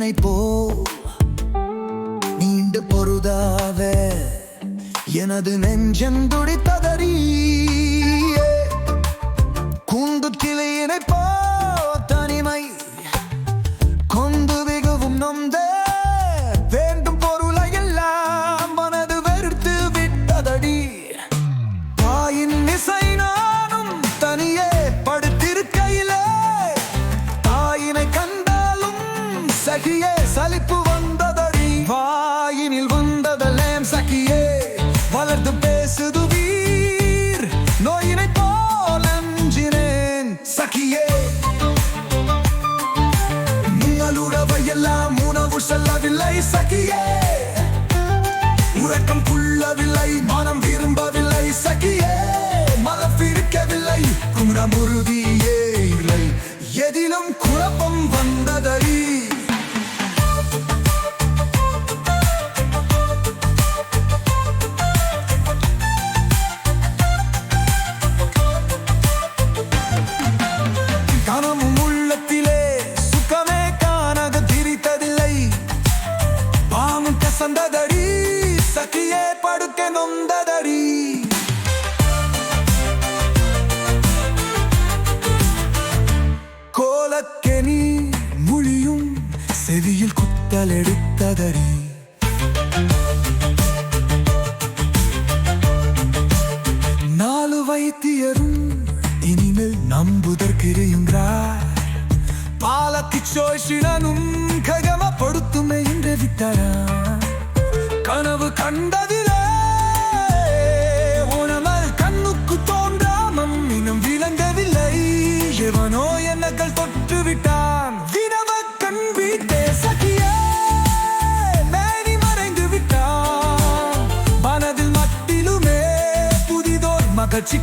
வீணை போ நீண்டு பொருதாவே எனது நெஞ்சம் துடித்ததறி குந்து கிளையினை போ தனிமை கொண்டு மிகவும் நொந்தே வேண்டும் பொருளை எல்லாம் மனது வெறுத்து விட்டதடி தாயின் இசை நானும் தனியே படுத்திருக்கையிலே தாயினை கண்டாலும் சகியே சலிப்பு வந்ததடி வாயினில் வந்ததெல்லாம் சகியே வளர்ந்து பேசுது வீர் நோயினை போல் அஞ்சினேன் சகியே நீங்கள் உறவையெல்லாம் உணவு செல்லவில்லை சகியே உறக்கம் கொள்ளவில்லை மனம் விரும்பவில்லை சகியே மனப்பிரிக்கவில்லை குமரம் உறுதியே இல்லை எதிலும் குழப்பம் வந்ததடி கனமும் உள்ளத்திலே சுகமே காணாத திரித்ததில்லை பாவம் கசந்ததடி சகியே படுக்க நொந்ததடி கோலக்கெனி மொழியும் செவியில் குத்தல் எடுத்ததடி நாலு வைத்தியரும் இனிமேல் நம்புதற்கிறையுங்கிறார் பாலத்தி சோஷினனும் ககமப்படுத்துமே என்று விட்டாரா கனவு கண்டதிலே உணமல் கண்ணுக்கு தோன்றாமம் இன்னும் விளங்கவில்லை எவனோ என்னகள் தொற்று விட்டான் வினவ கண் வீட்டே சகியே மேனி மறைந்து விட்டான் மனதில் மட்டிலுமே புதிதோர் மகிழ்ச்சி